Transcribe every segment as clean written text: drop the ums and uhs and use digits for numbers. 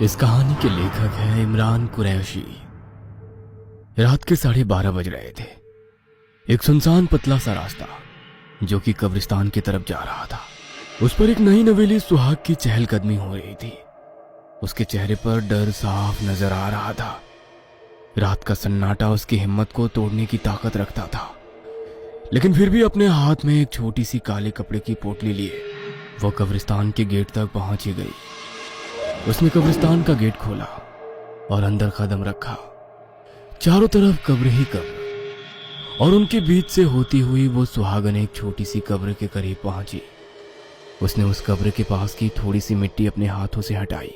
इस कहानी के लेखक हैं इमरान कुरैशी। रात के 12:30 बज रहे थे। एक सुनसान पतला सा रास्ता जो कि कब्रिस्तान की तरफ जा रहा था, उस पर एक नई नवेली सुहाग की चहलकदमी हो रही थी। उसके चेहरे पर डर साफ नजर आ रहा था। रात का सन्नाटा उसकी हिम्मत को तोड़ने की ताकत रखता था, लेकिन फिर भी अपने हाथ में एक छोटी सी काले कपड़े की पोटली लिए वो कब्रिस्तान के गेट तक पहुंची गई। उसने कब्रिस्तान का गेट खोला और अंदर कदम रखा। चारों तरफ कब्र ही कब्र, और उनके बीच से होती हुई वो सुहागन एक छोटी सी कब्र के करीब पहुंची। उसने उस कब्र के पास की थोड़ी सी मिट्टी अपने हाथों से हटाई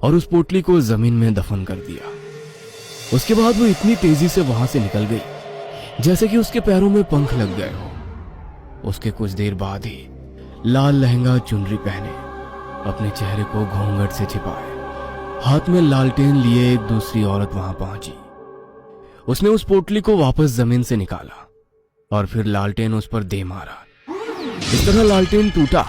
और उस पोटली को जमीन में दफन कर दिया। उसके बाद वो इतनी तेजी से वहां से निकल गई जैसे कि उसके पैरों में पंख लग गए हो। उसके कुछ देर बाद ही लाल लहंगा चुनरी पहने, अपने चेहरे को घूंघट से छिपाए, हाथ में लालटेन लिए एक दूसरी औरत वहां पहुंची। उसने उस पोटली को वापस जमीन से निकाला और फिर लालटेन उस पर दे मारा। इस तरह लालटेन टूटा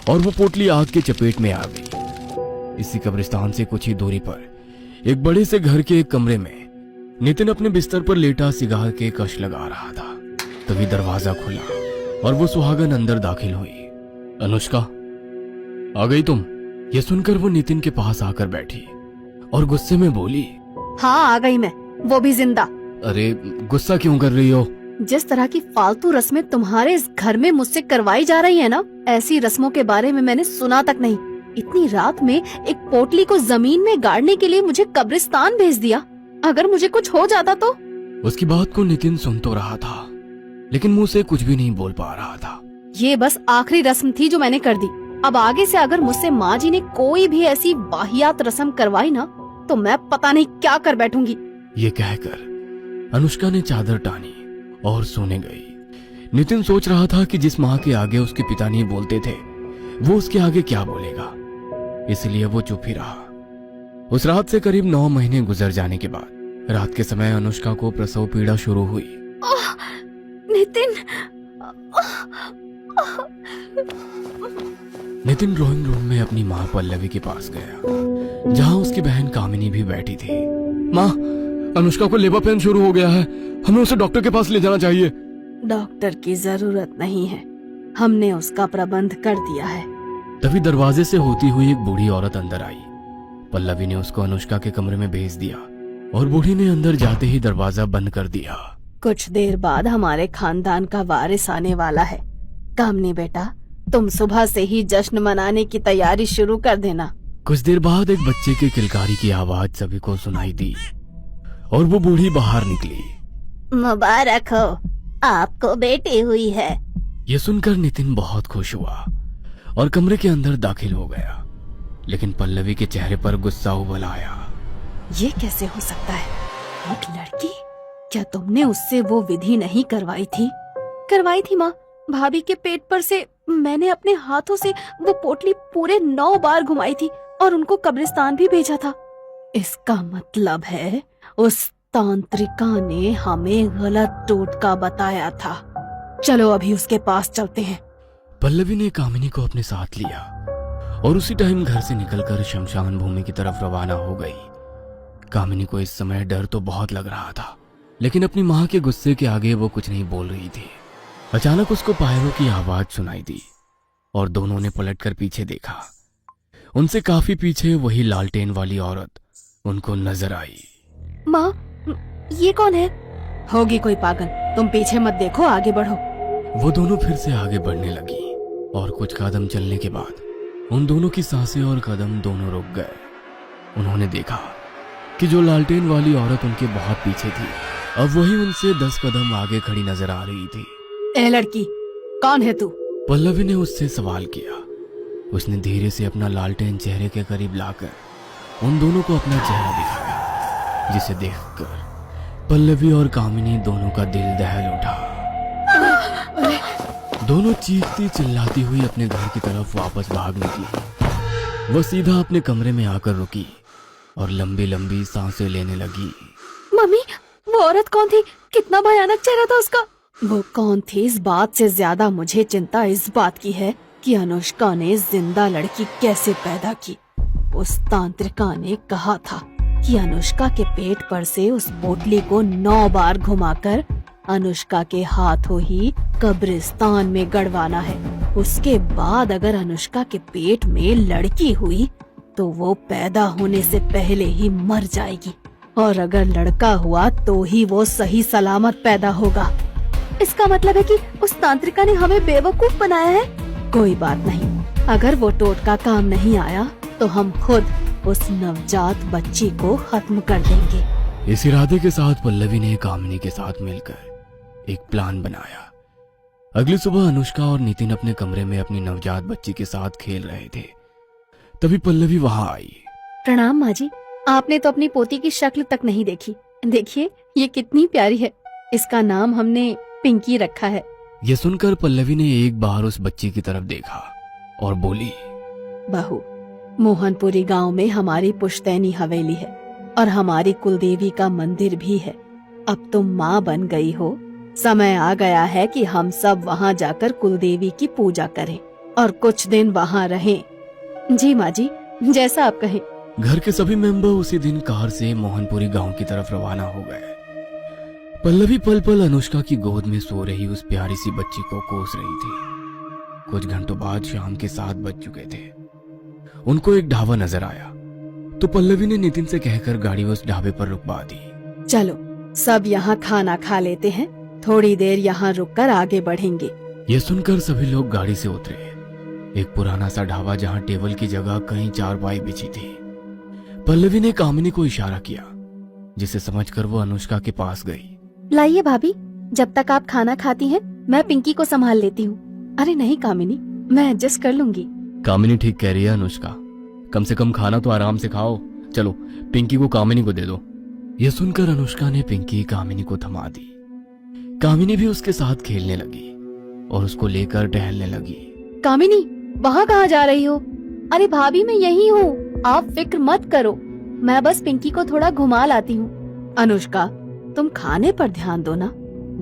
और वो पोटली आग के चपेट में आ गई। इसी कब्रिस्तान से कुछ ही दूरी पर एक बड़े से घर के एक कमरे में नितिन अपने बिस्तर पर लेटा सिगार के कश लगा रहा था। तभी दरवाजा खुला और वो सुहागन अंदर दाखिल हुई। अनुष्का, आ गई तुम? ये सुनकर वो नितिन के पास आकर बैठी और गुस्से में बोली, हाँ आ गई मैं, वो भी जिंदा। अरे गुस्सा क्यों कर रही हो? जिस तरह की फालतू रस्में तुम्हारे इस घर में मुझसे करवाई जा रही है ना, ऐसी रस्मों के बारे में मैंने सुना तक नहीं। इतनी रात में एक पोटली को जमीन में गाड़ने के लिए मुझे कब्रिस्तान भेज दिया। अगर मुझे कुछ हो जाता तो? उसकी बात को नितिन सुन तो रहा था, लेकिन मुंह से कुछ भी नहीं बोल पा रहा था। ये बस आखिरी रस्म थी जो मैंने कर दी। अब आगे से अगर मुझसे माँ जी ने कोई भी ऐसी वाहियात रस्म करवाई ना, तो मैं पता नहीं क्या कर बैठूंगी। ये कहकर अनुष्का ने चादर टानी और सोने गई। नितिन सोच रहा था कि जिस माँ के आगे उसके पिता नहीं बोलते थे, वो उसके आगे क्या बोलेगा, इसलिए वो चुप ही रहा। उस रात से करीब 9 महीने गुजर जाने के बाद रात के समय अनुष्का को प्रसव पीड़ा शुरू हुई। नितिन, नितिन ड्राइंग रूम में अपनी माँ पल्लवी के पास गया, जहाँ उसकी बहन कामिनी भी बैठी थी। माँ, अनुष्का को लेबर पेन शुरू हो गया है, हमें उसे डॉक्टर के पास ले जाना चाहिए। डॉक्टर की जरूरत नहीं है, हमने उसका प्रबंध कर दिया है। तभी दरवाजे से होती हुई एक बूढ़ी औरत अंदर आई। पल्लवी ने उसको अनुष्का के कमरे में भेज दिया और बूढ़ी ने अंदर जाते ही दरवाजा बंद कर दिया। कुछ देर बाद हमारे खानदान का वारिस आने वाला है। कामनी बेटा, तुम सुबह से ही जश्न मनाने की तैयारी शुरू कर देना। कुछ देर बाद एक बच्चे के किलकारी की आवाज सभी को सुनाई दी और वो बूढ़ी बाहर निकली। मुबारक हो, आपको बेटी हुई है। ये सुनकर नितिन बहुत खुश हुआ और कमरे के अंदर दाखिल हो गया, लेकिन पल्लवी के चेहरे पर गुस्सा उबल आया। ये कैसे हो सकता है? एक लड़की? क्या तुमने उससे वो विधि नहीं करवाई थी? करवाई थी माँ, भाभी के पेट पर से मैंने अपने हाथों से वो पोटली पूरे 9 बार घुमाई थी और उनको कब्रिस्तान भी भेजा था। इसका मतलब है उस तांत्रिका ने हमें गलत टोटका बताया था। चलो अभी उसके पास चलते हैं। पल्लवी ने कामिनी को अपने साथ लिया और उसी टाइम घर से निकलकर शमशान भूमि की तरफ रवाना हो गई। कामिनी को इस समय डर तो बहुत लग रहा था, लेकिन अपनी माँ के गुस्से के आगे वो कुछ नहीं बोल रही थी। अचानक उसको पायरों की आवाज सुनाई दी और दोनों ने पलटकर पीछे देखा। उनसे काफी पीछे वही लालटेन वाली औरत उनको नजर आई। माँ, ये कौन है? होगी कोई पागल, तुम पीछे मत देखो, आगे बढ़ो। वो दोनों फिर से आगे बढ़ने लगी और कुछ कदम चलने के बाद उन दोनों की सांसें और कदम दोनों रुक गए। उन्होंने देखा कि जो लालटेन वाली औरत उनके बहुत पीछे थी, अब वही उनसे 10 कदम आगे खड़ी नजर आ रही थी। ए लड़की, कौन है तू? पल्लवी ने उससे सवाल किया। उसने धीरे से अपना लालटेन चेहरे के करीब लाकर उन दोनों को अपना चेहरा दिखाया, जिसे देखकर पल्लवी और कामिनी दोनों का दिल दहल उठा। दोनों चीखती चिल्लाती हुई अपने घर की तरफ वापस भाग निकली। वो सीधा अपने कमरे में आकर रुकी और लंबी लंबी सांसें लेने लगी। मम्मी, वो औरत कौन थी? कितना भयानक चेहरा था उसका। वो कौन थी इस बात से ज्यादा मुझे चिंता इस बात की है कि अनुष्का ने जिंदा लड़की कैसे पैदा की। उस तांत्रिका ने कहा था कि अनुष्का के पेट पर से उस पोटली को 9 बार घुमाकर अनुष्का के हाथों ही कब्रिस्तान में गड़वाना है। उसके बाद अगर अनुष्का के पेट में लड़की हुई तो वो पैदा होने से पहले ही मर जाएगी, और अगर लड़का हुआ तो ही वो सही सलामत पैदा होगा। इसका मतलब है कि उस तांत्रिका ने हमें बेवकूफ बनाया है। कोई बात नहीं, अगर वो टोटका काम नहीं आया तो हम खुद उस नवजात बच्ची को खत्म कर देंगे। इस इरादे के साथ पल्लवी ने कामिनी के साथ मिलकर एक प्लान बनाया। अगली सुबह अनुष्का और नितिन अपने कमरे में अपनी नवजात बच्ची के साथ खेल रहे थे। तभी पल्लवी वहां आई। प्रणाम माँ जी, आपने तो अपनी पोती की शक्ल तक नहीं देखी। देखिए ये कितनी प्यारी है। इसका नाम हमने पिंकी रखा है। ये सुनकर पल्लवी ने एक बार उस बच्ची की तरफ देखा और बोली, बहू, मोहनपुरी गांव में हमारी पुश्तैनी हवेली है और हमारी कुलदेवी का मंदिर भी है। अब तुम माँ बन गई हो, समय आ गया है कि हम सब वहाँ जाकर कुलदेवी की पूजा करें और कुछ दिन वहाँ रहें। जी माँ जी, जैसा आप कहें। घर के सभी मेंबर उसी दिन कार से मोहनपुरी गांव की तरफ रवाना हो गए। पल्लवी पल पल अनुष्का की गोद में सो रही उस प्यारी सी बच्ची को कोस रही थी। कुछ घंटों बाद शाम के 7 बज चुके थे। उनको एक ढाबा नजर आया तो पल्लवी ने नितिन से कहकर गाड़ी उस ढाबे पर रुकवा दी। चलो सब यहाँ खाना खा लेते हैं, थोड़ी देर यहाँ रुककर आगे बढ़ेंगे। ये सुनकर सभी लोग गाड़ी से उतरे। एक पुराना सा ढाबा जहाँ टेबल की जगह कहीं चारपाई बिछी थी। पल्लवी ने कामिनी को इशारा किया, जिसे समझकर वो अनुष्का के पास गई। लाइए भाभी, जब तक आप खाना खाती हैं मैं पिंकी को संभाल लेती हूँ। अरे नहीं कामिनी, मैं एडजस्ट कर लूंगी। कामिनी ठीक कह रही है अनुष्का, कम से कम खाना तो आराम से खाओ। चलो पिंकी को कामिनी को दे दो। यह सुनकर अनुष्का ने पिंकी कामिनी को थमा दी। कामिनी भी उसके साथ खेलने लगी और उसको लेकर टहलने लगी। कामिनी, वहाँ कहाँ जा रही हो? अरे भाभी मैं यही हूँ, आप फिक्र मत करो, मैं बस पिंकी को थोड़ा घुमा लाती हूँ। अनुष्का तुम खाने पर ध्यान दो ना,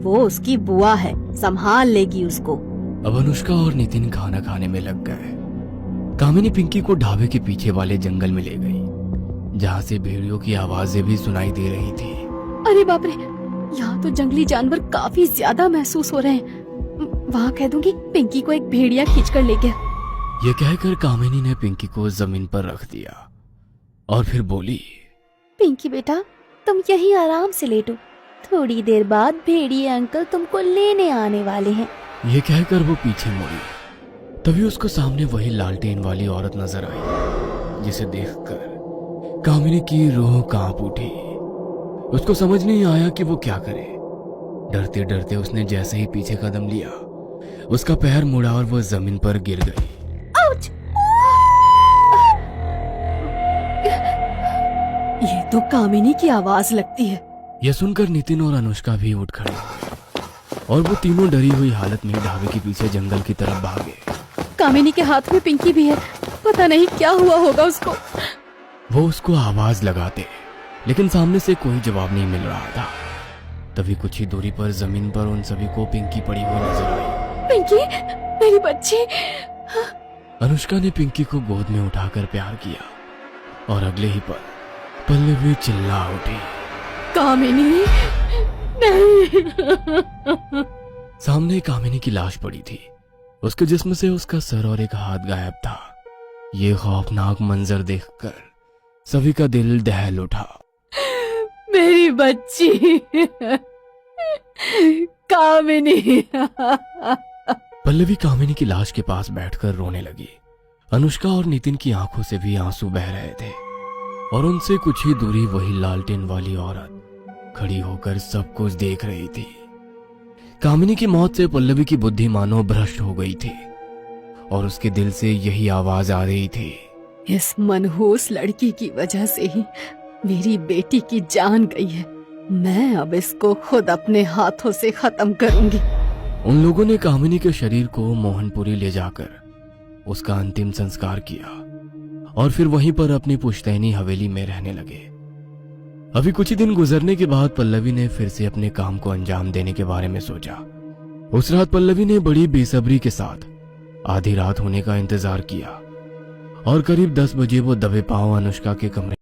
वो उसकी बुआ है, संभाल लेगी उसको। अब अनुष्का और नितिन खाना खाने में लग गए। कामिनी पिंकी को ढाबे के पीछे वाले जंगल में ले गई, जहाँ से भेड़ियों की आवाजें भी सुनाई दे रही थी। अरे बाप रे, यहाँ तो जंगली जानवर काफी ज्यादा महसूस हो रहे हैं। वहाँ कह दूंगी पिंकी को एक भेड़िया खींच कर ले गया। ये कहकर कामिनी ने पिंकी को जमीन पर रख दिया और फिर बोली, पिंकी बेटा तुम यही आराम से लेटो, थोड़ी देर बाद भेड़िए अंकल तुमको लेने आने वाले हैं। ये कहकर वो पीछे मुड़ी। तभी उसको सामने वही लालटेन वाली औरत नजर आई, जिसे देखकर कामिनी की रूह कांप उठी। उसको समझ नहीं आया कि वो क्या करे। डरते डरते उसने जैसे ही पीछे कदम लिया, उसका पैर मुड़ा और वो जमीन पर गिर गई। आउच! ये तो कामिनी की आवाज लगती है। यह सुनकर नितिन और अनुष्का भी उठ खड़े हुए और वो तीनों डरी हुई हालत में ढाबे के पीछे जंगल की तरफ भागे। कामिनी के हाथ में पिंकी भी है, पता नहीं क्या हुआ होगा उसको। वो उसको आवाज लगाते, लेकिन सामने से कोई जवाब नहीं मिल रहा था। तभी कुछ ही दूरी पर जमीन पर उन सभी को पिंकी पड़ी हुई नजर आई। पिंकी, मेरी बच्ची। अनुष्का ने पिंकी को गोद में उठाकर प्यार किया और अगले ही पल पल्लवी चिल्ला उठी, कामिनी नहीं। सामने कामिनी की लाश पड़ी थी। उसके जिस्म से उसका सर और एक हाथ गायब था। ये खौफनाक मंजर देखकर सभी का दिल दहल उठा। मेरी बच्ची कामिनी। पल्लवी कामिनी की लाश के पास बैठकर रोने लगी। अनुष्का और नितिन की आंखों से भी आंसू बह रहे थे और उनसे कुछ ही दूरी वही लालटेन वाली औरत खड़ी होकर सब कुछ देख रही थी। कामिनी की मौत से पल्लवी की बुद्धि मानो भ्रष्ट हो गई थी और उसके दिल से यही आवाज आ रही थी, इस मनहूस लड़की की वजह से ही मेरी बेटी की जान गई है। मैं अब इसको खुद अपने हाथों से खत्म करूंगी। उन लोगों ने कामिनी के शरीर को मोहनपुरी ले जाकर उसका अंतिम संस्कार किया और फिर वहीं पर अपनी पुश्तैनी हवेली में रहने लगे। अभी कुछ ही दिन गुजरने के बाद पल्लवी ने फिर से अपने काम को अंजाम देने के बारे में सोचा। उस रात पल्लवी ने बड़ी बेसब्री के साथ आधी रात होने का इंतजार किया और करीब 10 बजे वो दबे पांव अनुष्का के कमरे